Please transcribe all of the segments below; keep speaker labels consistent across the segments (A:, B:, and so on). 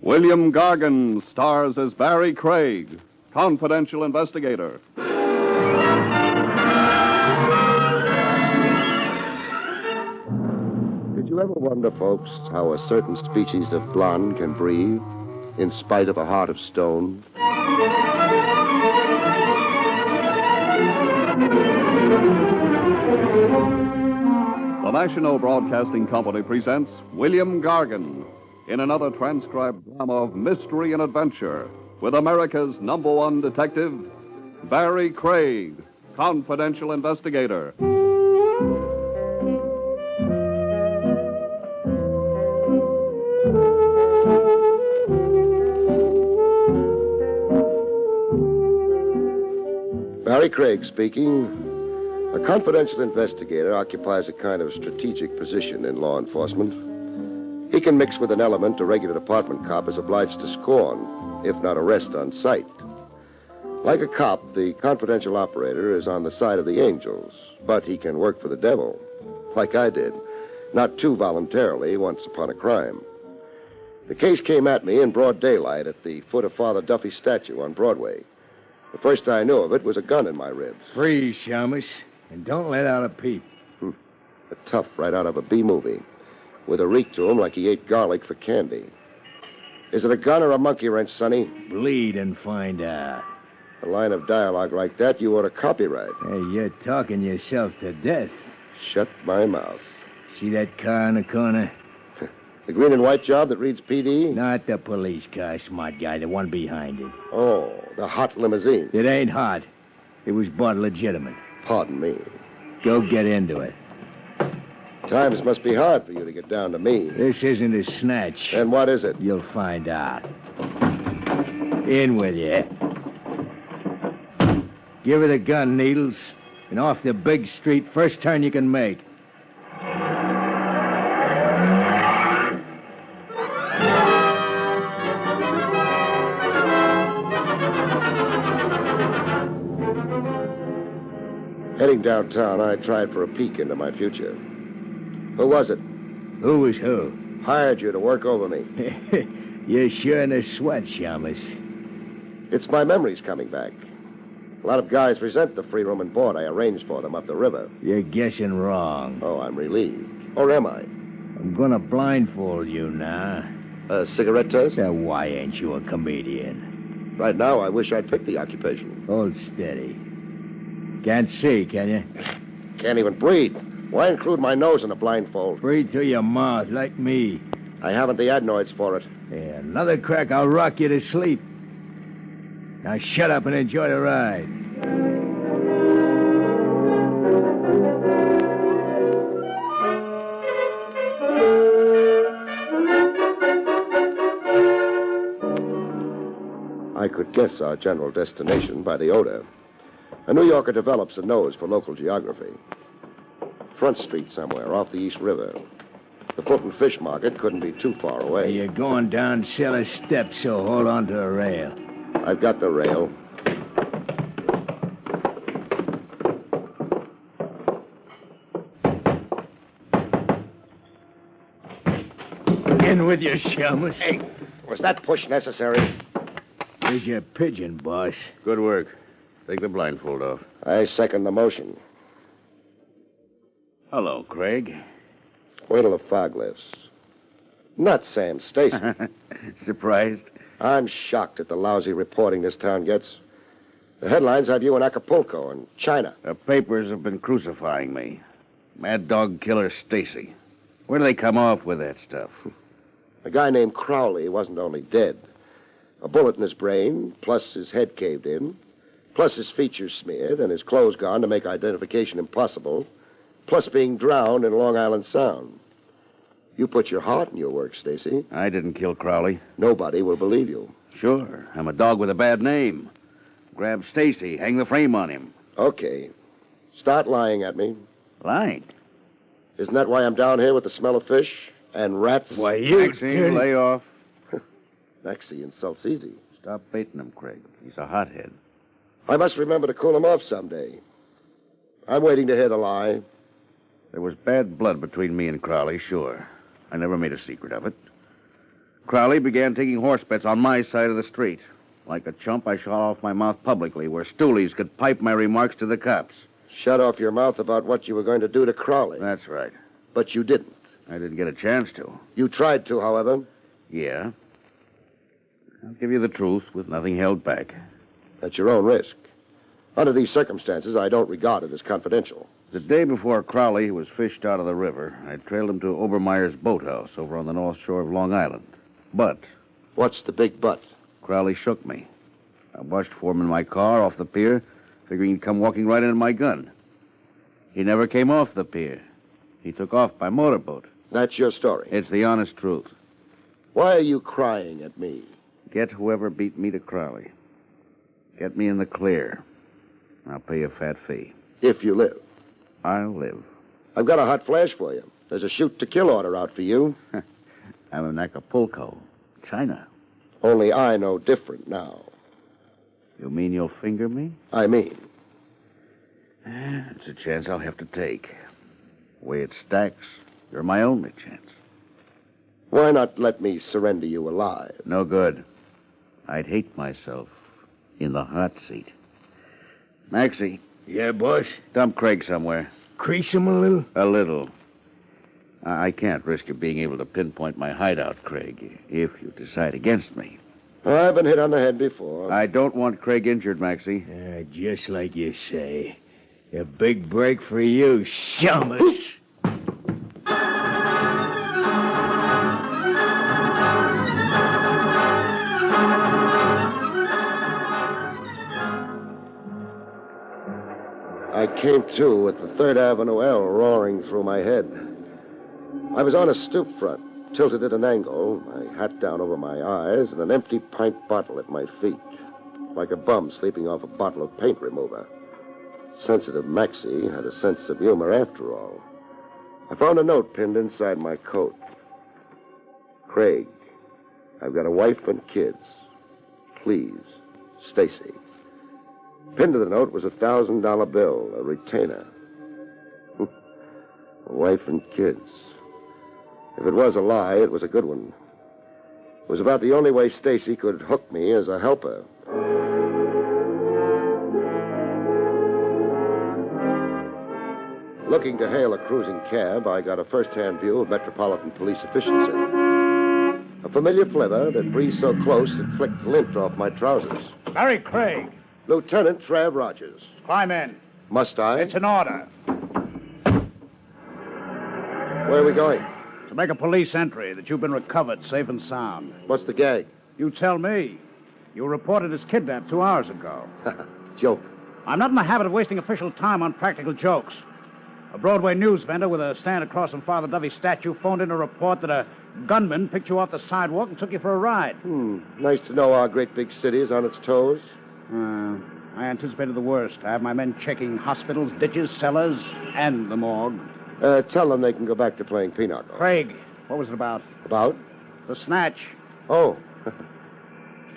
A: William Gargan stars as Barrie Craig, confidential investigator.
B: Did you ever wonder, folks, how a certain species of blonde can breathe in spite of a heart of stone?
A: The National Broadcasting Company presents William Gargan in another transcribed drama of mystery and adventure with America's #1 detective, Barrie Craig, confidential investigator.
B: Barrie Craig speaking. A confidential investigator occupies a kind of strategic position in law enforcement. He can mix with an element a regular department cop is obliged to scorn, if not arrest on sight. Like a cop, the confidential operator is on the side of the angels, but he can work for the devil, like I did, not too voluntarily once upon a crime. The case came at me in broad daylight at the foot of Father Duffy's statue on Broadway. The first I knew of it was a gun in my ribs.
C: Freeze, Shamus, and don't let out a peep.
B: A tough right out of a B-movie, with a reek to him like he ate garlic for candy. Is it a gun or a monkey wrench, Sonny?
C: Bleed and find out.
B: A line of dialogue like that you ought to copyright.
C: Hey, you're talking yourself to death.
B: Shut my mouth.
C: See that car in the corner?
B: The green and white job that reads PD?
C: Not the police car, smart guy, the one behind it.
B: Oh, the hot limousine.
C: It ain't hot. It was bought legitimate.
B: Pardon me.
C: Go get into it.
B: Times must be hard for you to get down to me.
C: This isn't a snatch.
B: Then what is it?
C: You'll find out. In with you. Give her the gun, Needles. And off the big street, first turn you can make.
B: Heading downtown, I tried for a peek into my future. Who was it?
C: Who was who?
B: Hired you to work over me.
C: You're sure in a sweat, Shamus.
B: It's my memories coming back. A lot of guys resent the free room and board I arranged for them up the river.
C: You're guessing wrong.
B: Oh, I'm relieved. Or am I?
C: I'm gonna blindfold you now.
B: A cigarette test?
C: Now, why ain't you a comedian?
B: Right now, I wish I'd picked the occupation.
C: Hold steady. Can't see, can you?
B: Can't even breathe. Why include my nose in a blindfold?
C: Breathe through your mouth, like me.
B: I haven't the adenoids for it.
C: Yeah, another crack, I'll rock you to sleep. Now shut up and enjoy the ride.
B: I could guess our general destination by the odor. A New Yorker develops a nose for local geography. Front Street somewhere, off the East River. The Foot and Fish Market couldn't be too far away.
C: You're going down cellar steps, so hold on to a rail.
B: I've got the rail.
C: In with your Shamus.
B: Hey, was that push necessary?
C: Here's your pigeon, boss.
D: Good work. Take the blindfold off.
B: I second the motion.
D: Hello, Craig.
B: Wait till the fog lifts. Not Sam Stacy.
D: Surprised?
B: I'm shocked at the lousy reporting this town gets. The headlines have you in Acapulco and China.
D: The papers have been crucifying me. Mad dog killer Stacy. Where do they come off with that stuff?
B: A guy named Crowley wasn't only dead. A bullet in his brain, plus his head caved in, plus his features smeared and his clothes gone to make identification impossible, plus being drowned in Long Island Sound. You put your heart in your work, Stacy.
D: I didn't kill Crowley.
B: Nobody will believe you.
D: Sure. I'm a dog with a bad name. Grab Stacy, hang the frame on him.
B: Okay. Start lying at me.
D: Lying?
B: Isn't that why I'm down here with the smell of fish and rats?
C: Why, you...
D: Maxine, lay off.
B: Maxie insults easy.
D: Stop baiting him, Craig. He's a hothead.
B: I must remember to cool him off someday. I'm waiting to hear the lie.
D: There was bad blood between me and Crowley, sure. I never made a secret of it. Crowley began taking horse bets on my side of the street. Like a chump, I shot off my mouth publicly where stoolies could pipe my remarks to the cops.
B: Shut off your mouth about what you were going to do to Crowley.
D: That's right.
B: But you didn't.
D: I didn't get a chance to.
B: You tried to, however.
D: Yeah. I'll give you the truth with nothing held back.
B: At your own risk. Under these circumstances, I don't regard it as confidential.
D: The day before Crowley was fished out of the river, I trailed him to Obermeyer's boathouse over on the north shore of Long Island. But...
B: What's the big but?
D: Crowley shook me. I watched for him in my car off the pier, figuring he'd come walking right into my gun. He never came off the pier. He took off by motorboat.
B: That's your story.
D: It's the honest truth.
B: Why are you crying at me?
D: Get whoever beat me to Crowley. Get me in the clear. I'll pay you a fat fee.
B: If you live.
D: I'll live.
B: I've got a hot flash for you. There's a shoot-to-kill order out for you.
D: I'm in Acapulco, China.
B: Only I know different now.
D: You mean you'll finger me?
B: I mean.
D: It's a chance I'll have to take. The way it stacks, you're my only chance.
B: Why not let me surrender you alive?
D: No good. I'd hate myself in the hot seat. Maxie.
C: Yeah, boss?
D: Dump Craig somewhere.
C: Crease him a little?
D: A little. I can't risk you being able to pinpoint my hideout, Craig, if you decide against me.
B: I've been hit on the head before.
D: I don't want Craig injured, Maxie.
C: Just like you say. A big break for you, Shamus.
B: I came to with the 3rd Avenue L roaring through my head. I was on a stoop front, tilted at an angle, my hat down over my eyes, and an empty pint bottle at my feet, like a bum sleeping off a bottle of paint remover. Sensitive Maxie had a sense of humor after all. I found a note pinned inside my coat. Craig, I've got a wife and kids. Please, Stacy. Pinned to the note was a $1,000 bill, a retainer. A wife and kids. If it was a lie, it was a good one. It was about the only way Stacy could hook me as a helper. Looking to hail a cruising cab, I got a first-hand view of Metropolitan Police efficiency. A familiar flavor that breezed so close it flicked lint off my trousers.
E: Barrie Craig.
B: Lieutenant Trav Rogers.
E: Climb in.
B: Must I?
E: It's an order.
B: Where are we going?
E: To make a police entry that you've been recovered safe and sound.
B: What's the gag?
E: You tell me. You were reported as kidnapped 2 hours ago.
B: Joke.
E: I'm not in the habit of wasting official time on practical jokes. A Broadway news vendor with a stand across from Father Dovey's statue phoned in a report that a gunman picked you off the sidewalk and took you for a ride.
B: Nice to know our great big city is on its toes.
E: I anticipated the worst. I have my men checking hospitals, ditches, cellars, and the morgue.
B: Tell them they can go back to playing pinochle.
E: Craig, what was it about?
B: About?
E: The snatch.
B: Oh.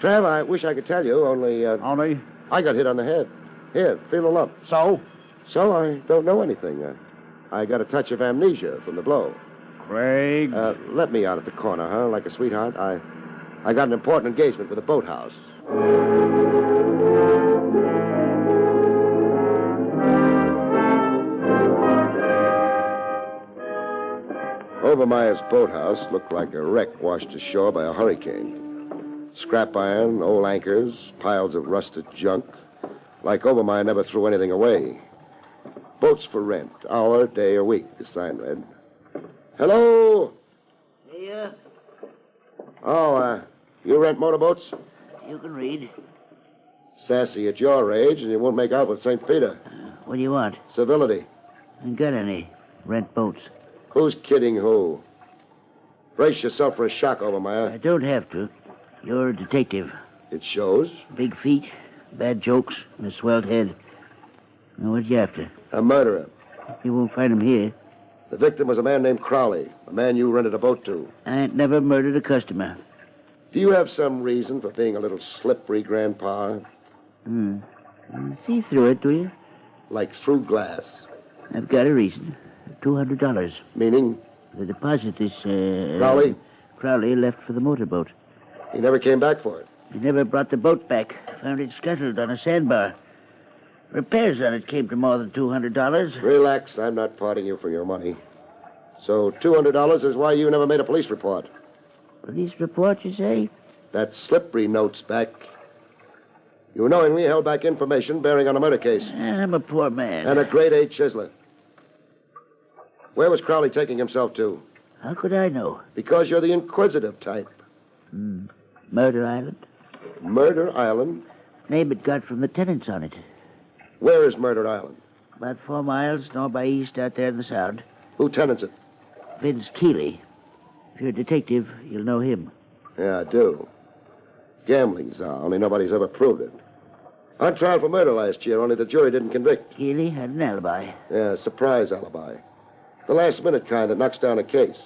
B: Trav, I wish I could tell you, only...
E: Only?
B: I got hit on the head. Here, feel a lump.
E: So?
B: So I don't know anything. I got a touch of amnesia from the blow.
E: Craig?
B: Let me out at the corner, huh? Like a sweetheart. I got an important engagement with a boathouse. Obermeyer's boathouse looked like a wreck washed ashore by a hurricane. Scrap iron, old anchors, piles of rusted junk. Like Obermeyer never threw anything away. Boats for rent, hour, day, or week, the sign read. Hello?
F: Yeah,
B: Oh, you rent motorboats?
F: you can read.
B: Sassy at your age, and you won't make out with St. Peter.
F: What do you want?
B: Civility.
F: Ain't got any. Rent boats.
B: Who's kidding who? Brace yourself for a shock,
F: I
B: Obermeyer.
F: don't have to. You're a detective.
B: It shows.
F: Big feet, bad jokes, and a swelled head. Now, what you after?
B: A murderer.
F: You won't find him here.
B: The victim was a man named Crowley, a man you rented a boat to.
F: I ain't never murdered a customer.
B: Do you have some reason for being a little slippery, Grandpa?
F: See through it, do you?
B: Like through glass.
F: I've got a reason. $200.
B: Meaning?
F: The deposit is,
B: Crowley?
F: Crowley left for the motorboat.
B: He never came back for it.
F: He never brought the boat back. Found it scuttled on a sandbar. Repairs on it came to more than $200.
B: Relax. I'm not parting you for your money. So $200 is why you never made a police report.
F: Police report, you say?
B: That slippery note's back. You knowingly held back information bearing on a murder case.
F: I'm a poor man.
B: And a grade A chiseler. Where was Crowley taking himself to?
F: How could I know?
B: Because you're the inquisitive type.
F: Murder Island?
B: Murder Island?
F: Name it got from the tenants on it.
B: Where is Murder Island?
F: About 4 miles north by east out there in the Sound.
B: Who tenants it?
F: Vince Keeley. If you're a detective, you'll know him.
B: Yeah, I do. Gambling czar, only nobody's ever proved it. On trial for murder last year, only the jury didn't convict.
F: Keeley had an alibi.
B: Yeah, surprise alibi. The last-minute kind that knocks down a case.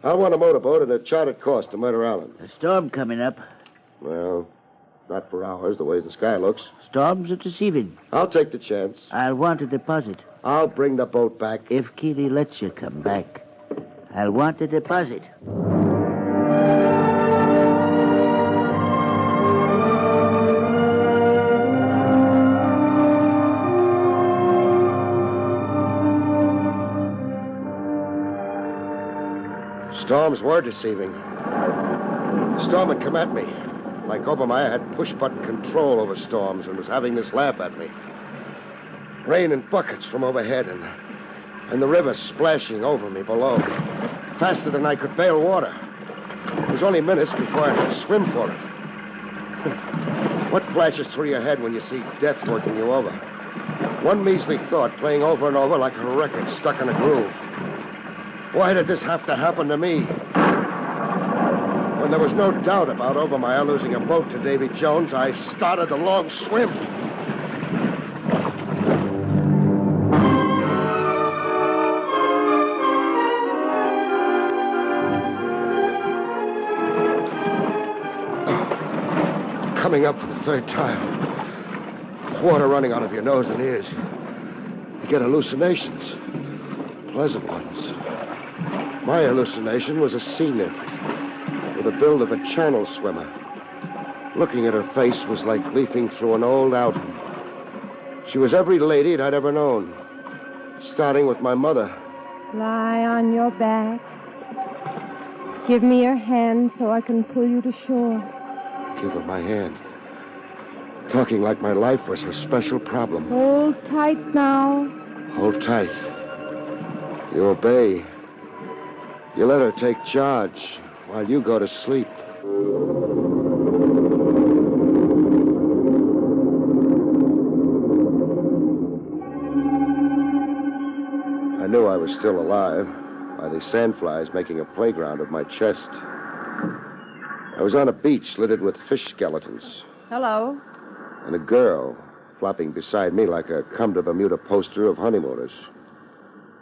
B: I want a motorboat at a chartered course to Murder Island.
F: A storm coming up.
B: Well, not for hours, the way the sky looks.
F: Storms are deceiving.
B: I'll take the chance.
F: I'll want a deposit.
B: I'll bring the boat back.
F: If Keeley lets you come back, I'll want a deposit.
B: Storms were deceiving. The storm had come at me. Like Obermeyer had push-button control over storms and was having this laugh at me. Rain in buckets from overhead and the river splashing over me below. Faster than I could bail water. It was only minutes before I could swim for it. What flashes through your head when you see death working you over? One measly thought playing over and over like a record stuck in a groove. Why did this have to happen to me? When there was no doubt about Obermeyer losing a boat to Davy Jones, I started the long swim. Coming up for the third time. Water running out of your nose and ears. You get hallucinations. Pleasant ones. My hallucination was a sea nymph with the build of a channel swimmer. Looking at her face was like leafing through an old album. She was every lady I'd ever known, starting with my mother.
G: Lie on your back. Give me your hand so I can pull you to shore.
B: Give her my hand. Talking like my life was her special problem.
G: Hold tight now.
B: Hold tight. You obey. You let her take charge while you go to sleep. I knew I was still alive by the sandflies making a playground of my chest. I was on a beach littered with fish skeletons.
G: Hello.
B: And a girl flopping beside me like a come-to-Bermuda poster of honeymooners.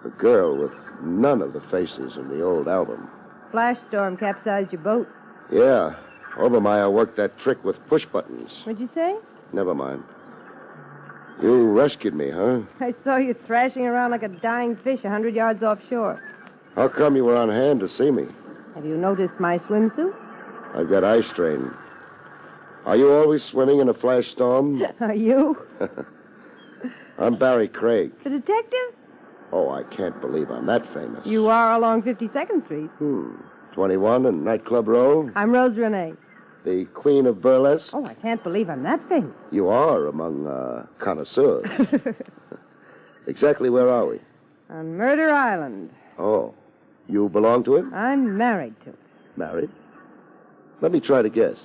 B: A girl with none of the faces in the old album.
G: Flash storm capsized your boat.
B: Yeah. Obermeyer worked that trick with push buttons.
G: What'd you say?
B: Never mind. You rescued me, huh?
G: I saw you thrashing around like a dying fish 100 yards offshore.
B: How come you were on hand to see me?
G: Have you noticed my swimsuit?
B: I've got eye strain. Are you always swimming in a flash storm?
G: Are you?
B: I'm Barrie Craig.
G: The detective?
B: Oh, I can't believe I'm that famous.
G: You are along 52nd Street.
B: 21 and Nightclub Row.
G: I'm Rose Renee.
B: The queen of burlesque.
G: Oh, I can't believe I'm that famous.
B: You are among connoisseurs. Exactly where are we?
G: On Murder Island.
B: Oh, you belong to it?
G: I'm married to it.
B: Married? Let me try to guess.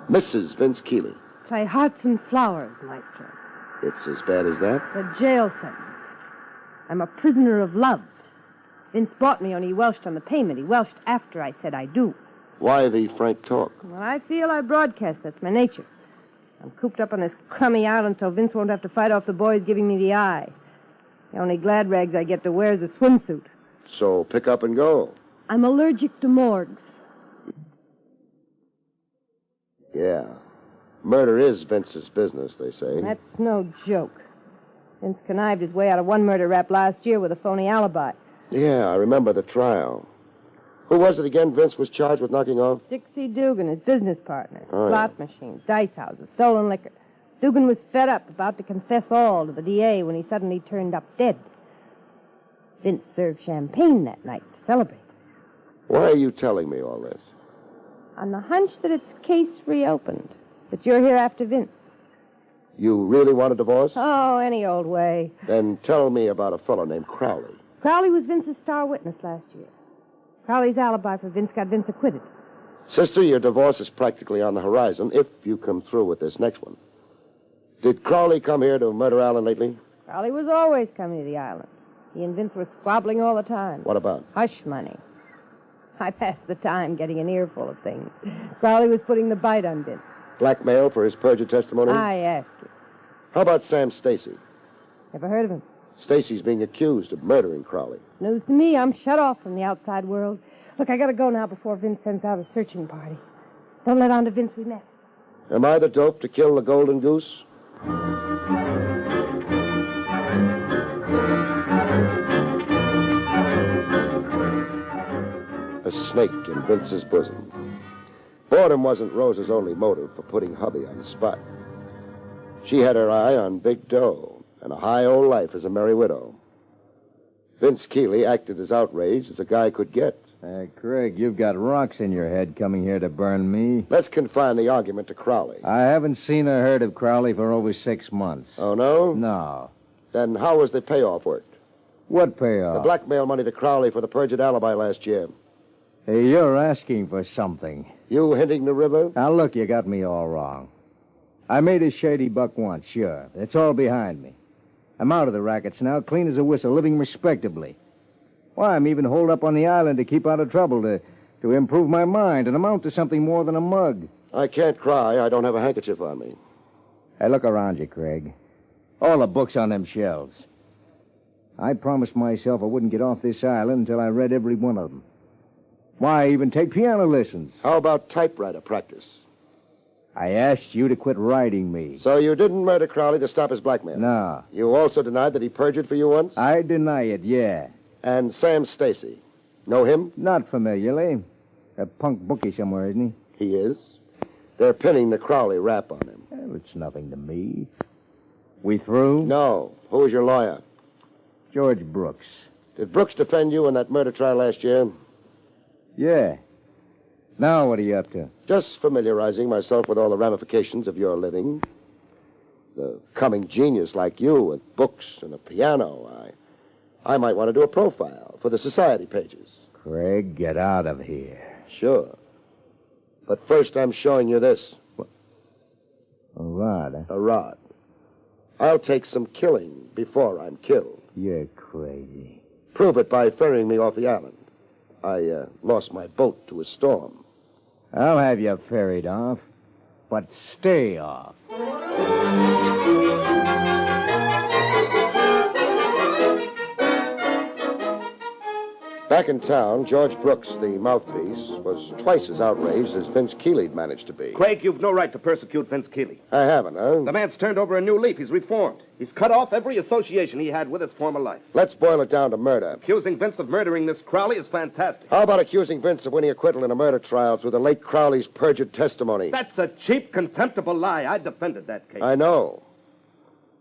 B: Mrs. Vince Keeley.
G: Play Hearts and Flowers, Maestro.
B: It's as bad as that?
G: It's a jail sentence. I'm a prisoner of love. Vince bought me, only he welched on the payment. He welched after I said I do.
B: Why the frank talk?
G: When I feel, I broadcast. That's my nature. I'm cooped up on this crummy island so Vince won't have to fight off the boys giving me the eye. The only glad rags I get to wear is a swimsuit.
B: So pick up and go.
G: I'm allergic to morgues.
B: Yeah. Murder is Vince's business, they say.
G: That's no joke. Vince connived his way out of one murder rap last year with a phony alibi.
B: Yeah, I remember the trial. Who was it again Vince was charged with knocking off?
G: Dixie Dugan, his business partner.
B: Oh,
G: Slot machines, dice houses, stolen liquor. Dugan was fed up, about to confess all to the DA when he suddenly turned up dead. Vince served champagne that night to celebrate.
B: Why are you telling me all this?
G: On the hunch that it's case reopened. But you're here after Vince.
B: You really want a divorce?
G: Oh, any old way.
B: Then tell me about a fellow named Crowley.
G: Crowley was Vince's star witness last year. Crowley's alibi for Vince got Vince acquitted.
B: Sister, your divorce is practically on the horizon if you come through with this next one. Did Crowley come here to Murder Island lately?
G: Crowley was always coming to the island. He and Vince were squabbling all the time.
B: What about?
G: Hush money. I passed the time getting an earful of things. Crowley was putting the bite on Vince.
B: Blackmail for his perjured testimony?
G: I asked you.
B: How about Sam Stacy?
G: Never heard of him.
B: Stacy's being accused of murdering Crowley.
G: News to me. I'm shut off from the outside world. Look, I gotta go now before Vince sends out a searching party. Don't let on to Vince we met.
B: Am I the dope to kill the golden goose? A snake in Vince's bosom. Boredom wasn't Rose's only motive for putting hubby on the spot. She had her eye on big dough and a high old life as a merry widow. Vince Keeley acted as outraged as a guy could get.
C: Craig, you've got rocks in your head coming here to burn me.
B: Let's confine the argument to Crowley.
C: I haven't seen or heard of Crowley for over 6 months.
B: Oh, no?
C: No.
B: Then how was the payoff worked?
C: What payoff?
B: The blackmail money to Crowley for the perjured alibi last year.
C: Hey, you're asking for something.
B: You hinting the river?
C: Now, look, you got me all wrong. I made a shady buck once, sure. It's all behind me. I'm out of the rackets now, clean as a whistle, living respectably. Why, I'm even holed up on the island to keep out of trouble, to improve my mind and amount to something more than a mug.
B: I can't cry. I don't have a handkerchief on me.
C: Hey, look around you, Craig. All the books on them shelves. I promised myself I wouldn't get off this island until I read every one of them. Why, even take piano lessons.
B: How about typewriter practice?
C: I asked you to quit writing me.
B: So you didn't murder Crowley to stop his blackmail?
C: No.
B: You also denied that he perjured for you once?
C: I deny it, yeah.
B: And Sam Stacy. Know him?
C: Not familiarly. A punk bookie somewhere, isn't he?
B: He is. They're pinning the Crowley rap on him.
C: Well, it's nothing to me. We through?
B: No. Who was your lawyer?
C: George Brooks.
B: Did Brooks defend you in that murder trial last year?
C: Yeah. Now what are you up to?
B: Just familiarizing myself with all the ramifications of your living. The coming genius like you with books and a piano. I might want to do a profile for the society pages.
C: Craig, get out of here.
B: Sure. But first I'm showing you this.
C: What? A rod, huh?
B: A rod. I'll take some killing before I'm killed.
C: You're crazy.
B: Prove it by ferrying me off the island. I lost my boat to a storm.
C: I'll have you ferried off, but stay off.
B: Back in town, George Brooks, the mouthpiece, was twice as outraged as Vince Keeley'd managed to be.
H: Craig, you've no right to persecute Vince Keeley.
B: I haven't, huh?
H: The man's turned over a new leaf. He's reformed. He's cut off every association he had with his former life.
B: Let's boil it down to murder.
H: Accusing Vince of murdering this Crowley is fantastic.
B: How about accusing Vince of winning acquittal in a murder trial through the late Crowley's perjured testimony?
H: That's a cheap, contemptible lie. I defended that case.
B: I know.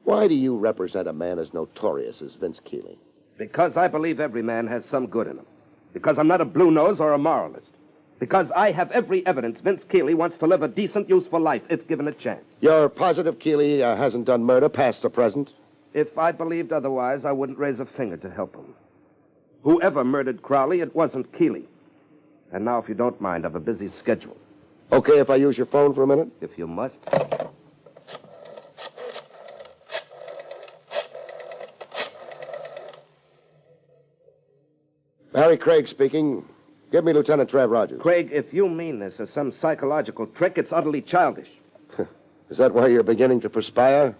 B: Why do you represent a man as notorious as Vince Keeley?
H: Because I believe every man has some good in him. Because I'm not a blue nose or a moralist. Because I have every evidence Vince Keeley wants to live a decent, useful life if given a chance.
B: You're positive Keeley hasn't done murder, past or present?
H: If I believed otherwise, I wouldn't raise a finger to help him. Whoever murdered Crowley, it wasn't Keeley. And now, if you don't mind, I've a busy schedule.
B: Okay if I use your phone for a minute?
H: If you must.
B: Barrie Craig speaking. Give me Lieutenant Trev Rogers.
H: Craig, if you mean this as some psychological trick, it's utterly childish.
B: Is that why you're beginning to perspire?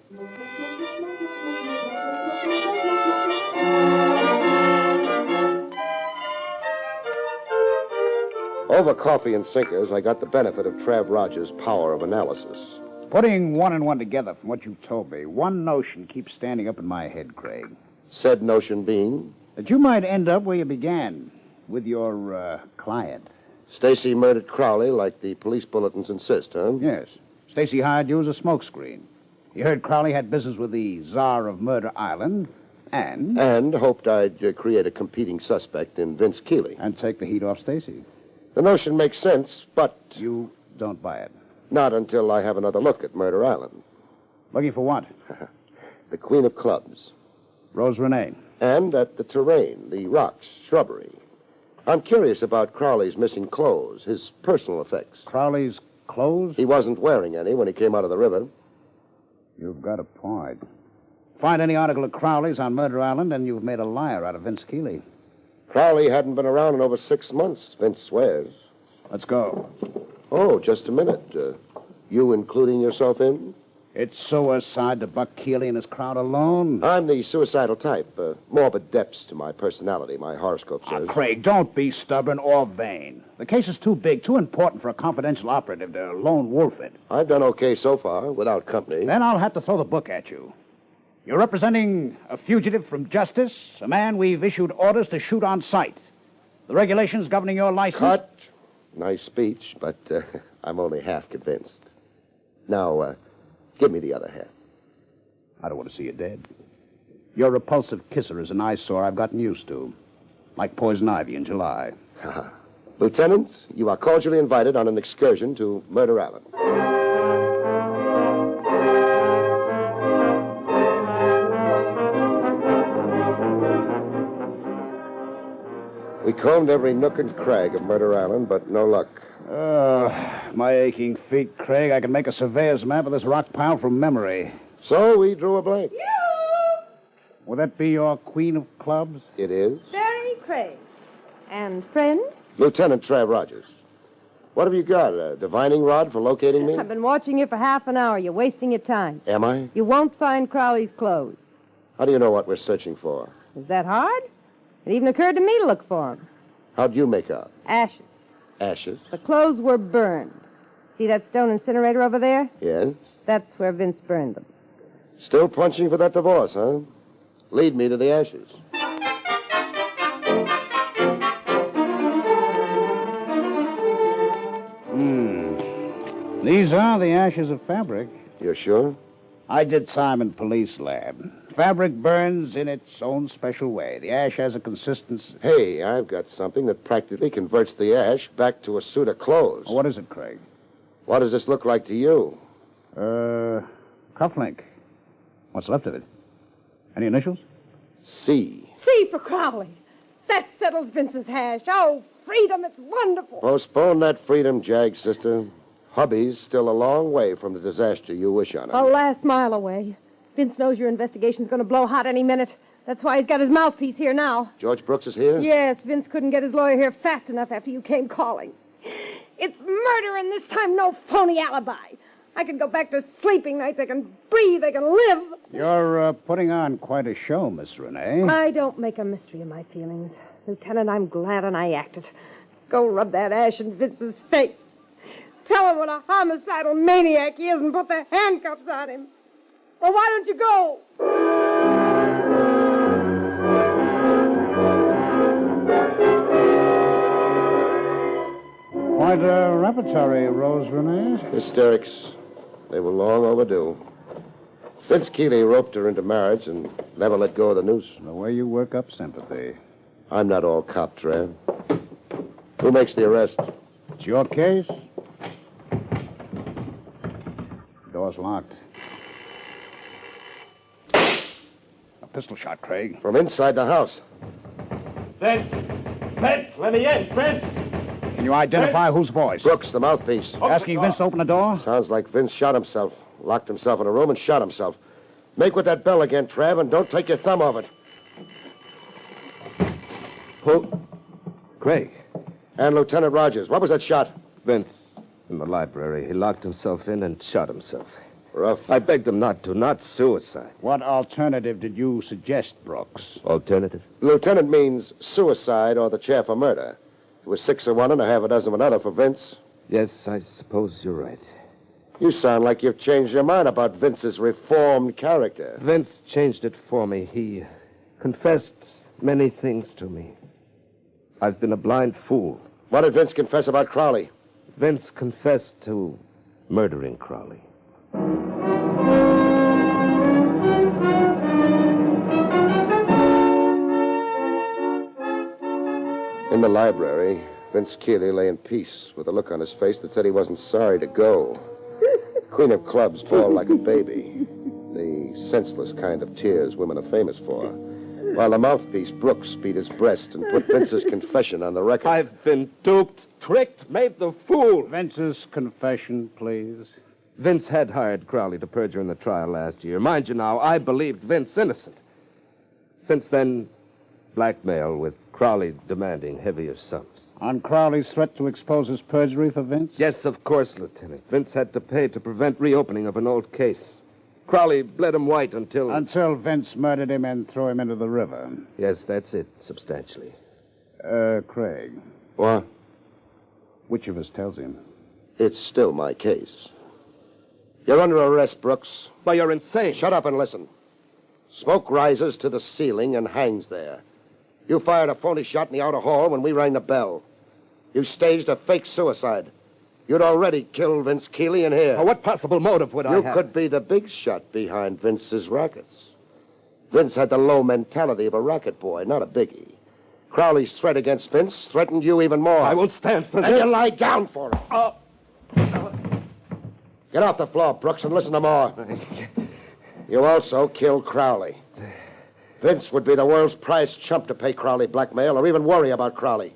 B: Over coffee and sinkers, I got the benefit of Trev Rogers' power of analysis.
E: Putting one and one together from what you told me, one notion keeps standing up in my head, Craig.
B: Said notion being?
E: That you might end up where you began, with your client.
B: Stacy murdered Crowley like the police bulletins insist, huh?
E: Yes. Stacy hired you as a smokescreen. He heard Crowley had business with the Czar of Murder Island, and...
B: And hoped I'd create a competing suspect in Vince Keeley.
E: And take the heat off Stacy.
B: The notion makes sense, but...
E: You don't buy it.
B: Not until I have another look at Murder Island.
E: Looking for what?
B: The Queen of Clubs.
E: Rose Renee.
B: And at the terrain, the rocks, shrubbery. I'm curious about Crowley's missing clothes, his personal effects.
E: Crowley's clothes?
B: He wasn't wearing any when he came out of the river.
E: You've got a point. Find any article of Crowley's on Murder Island, and you've made a liar out of Vince Keeley.
B: Crowley hadn't been around in over 6 months, Vince swears.
E: Let's go.
B: Oh, just a minute. You including yourself in?
E: It's suicide to buck Keeley and his crowd alone.
B: I'm the suicidal type. Morbid depths to my personality, my horoscope says.
E: Craig, don't be stubborn or vain. The case is too big, too important for a confidential operative to lone wolf it.
B: I've done okay so far, without company.
E: Then I'll have to throw the book at you. You're representing a fugitive from justice, a man we've issued orders to shoot on sight. The regulations governing your license...
B: Cut. Nice speech, but I'm only half convinced. Now, give me the other half.
E: I don't want to see you dead. Your repulsive kisser is an eyesore I've gotten used to. Like poison ivy in July.
B: Lieutenant, you are cordially invited on an excursion to Murder Island. We combed every nook and crag of Murder Island, but no luck.
E: My aching feet, Craig. I can make a surveyor's map of this rock pile from memory.
B: So we drew a blank.
E: Will that be your Queen of Clubs?
B: It is.
G: Barrie Craig. And friend?
B: Lieutenant Trav Rogers. What have you got? A divining rod for locating me?
G: I've been watching you for half an hour. You're wasting your time.
B: Am I?
G: You won't find Crowley's clothes.
B: How do you know what we're searching for?
G: Is that hard? It even occurred to me to look for them.
B: How'd you make out?
G: Ashes.
B: Ashes?
G: The clothes were burned. See that stone incinerator over there?
B: Yes.
G: That's where Vince burned them.
B: Still punching for that divorce, huh? Lead me to the ashes.
E: These are the ashes of fabric.
B: You're sure?
E: I did time in police lab. Fabric burns in its own special way. The ash has a consistency...
B: Hey, I've got something that practically converts the ash back to a suit of clothes.
E: What is it, Craig?
B: What does this look like to you?
E: Cufflink. What's left of it? Any initials?
B: C.
G: C for Crowley. That settles Vince's hash. Oh, freedom, it's wonderful.
B: Postpone that freedom, Jag, sister. Hubby's still a long way from the disaster you wish on him.
G: A last mile away. Vince knows your investigation's going to blow hot any minute. That's why he's got his mouthpiece here now.
B: George Brooks is here?
G: Yes, Vince couldn't get his lawyer here fast enough after you came calling. It's murder, and this time no phony alibi. I can go back to sleeping nights. I can breathe. I can live.
E: You're putting on quite a show, Miss Renee.
G: I don't make a mystery of my feelings. Lieutenant, I'm glad and I acted. Go rub that ash in Vince's face. Tell him what a homicidal maniac he is and put the handcuffs on him. Well, why don't you go?
E: Quite a repertory, Rose Renee.
B: Hysterics. They were long overdue. Vince Keeley roped her into marriage and never let go of the noose.
E: The way you work up sympathy.
B: I'm not all cop, Trav. Who makes the arrest?
E: It's your case. Door's locked. A pistol shot, Craig.
B: From inside the house.
I: Vince! Vince, let me in! Vince!
E: Can you identify whose voice?
B: Brooks, the mouthpiece.
E: Asking Vince to open the door?
B: Sounds like Vince shot himself. Locked himself in a room and shot himself. Make with that bell again, Trav, and don't take your thumb off it. Who?
H: Craig.
B: And Lieutenant Rogers. What was that shot?
H: Vince, in the library. He locked himself in and shot himself.
B: Rough.
H: I begged him not to, not suicide.
E: What alternative did you suggest, Brooks?
H: Alternative?
B: Lieutenant means suicide or the chair for murder. It was 6 of one and a half a dozen of another for Vince.
H: Yes, I suppose you're right.
B: You sound like you've changed your mind about Vince's reformed character.
H: Vince changed it for me. He confessed many things to me. I've been a blind fool.
B: What did Vince confess about Crowley?
H: Vince confessed to murdering Crowley.
B: In the library, Vince Keeley lay in peace with a look on his face that said he wasn't sorry to go. Queen of Clubs bawled like a baby. The senseless kind of tears women are famous for. While the mouthpiece, Brooks, beat his breast and put Vince's confession on the record.
H: I've been duped, tricked, made the fool.
E: Vince's confession, please.
H: Vince had hired Crowley to perjure in the trial last year. Mind you now, I believed Vince innocent. Since then, blackmail with Crowley demanding heavier sums.
E: On Crowley's threat to expose his perjury for Vince?
H: Yes, of course, Lieutenant. Vince had to pay to prevent reopening of an old case. Crowley bled him white until...
E: Until Vince murdered him and threw him into the river.
H: Yes, that's it, substantially.
E: Craig.
B: What?
E: Which of us tells him?
B: It's still my case. You're under arrest, Brooks.
H: But you're insane.
B: Shut up and listen. Smoke rises to the ceiling and hangs there. You fired a phony shot in the outer hall when we rang the bell. You staged a fake suicide. You'd already killed Vince Keeley in here.
H: Now, what possible motive would I have?
B: You could be the big shot behind Vince's rackets. Vince had the low mentality of a racket boy, not a biggie. Crowley's threat against Vince threatened you even more.
H: I won't stand for
B: and
H: this.
B: And you lie down for it. Get off the floor, Brooks, and listen to more. You also killed Crowley. Vince would be the world's prized chump to pay Crowley blackmail or even worry about Crowley.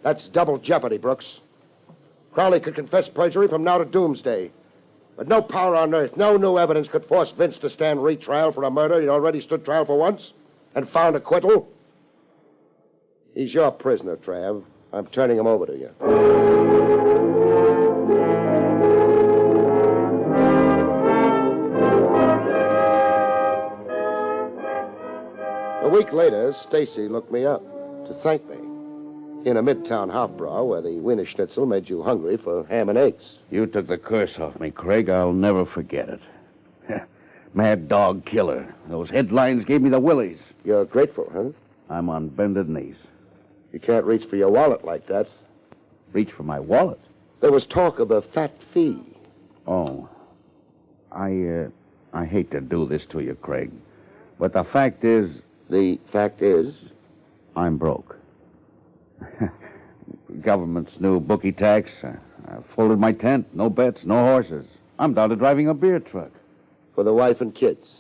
B: That's double jeopardy, Brooks. Crowley could confess perjury from now to doomsday. But no power on earth, no new evidence could force Vince to stand retrial for a murder he'd already stood trial for once and found acquittal. He's your prisoner, Trav. I'm turning him over to you. A week later, Stacy looked me up to thank me. In a midtown Hofbrau where the Wiener Schnitzel made you hungry for ham and eggs.
D: You took the curse off me, Craig. I'll never forget it. Mad dog killer. Those headlines gave me the willies.
B: You're grateful, huh?
D: I'm on bended knees.
B: You can't reach for your wallet like that.
D: Reach for my wallet?
B: There was talk of a fat fee.
D: Oh. I hate to do this to you, Craig. But the fact is...
B: The fact is?
D: I'm broke. Government's new bookie tax. I folded my tent. No bets, no horses. I'm down to driving a beer truck.
B: For the wife and kids?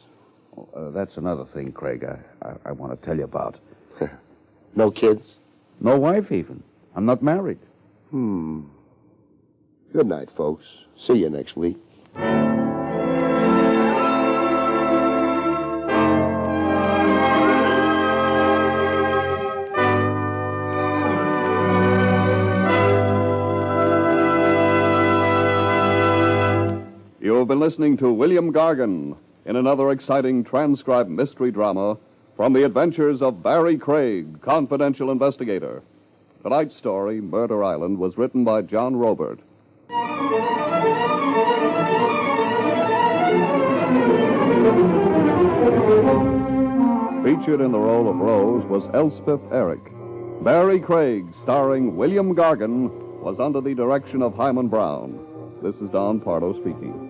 D: That's another thing, Craig, I want to tell you about.
B: No kids?
D: No wife, even. I'm not married.
B: Good night, folks. See you next week.
A: You've been listening to William Gargan in another exciting transcribed mystery drama from the adventures of Barrie Craig, confidential investigator. Tonight's story, Murder Island, was written by John Robert. Featured in the role of Rose was Elspeth Eric. Barrie Craig, starring William Gargan, was under the direction of Hyman Brown. This is Don Pardo speaking.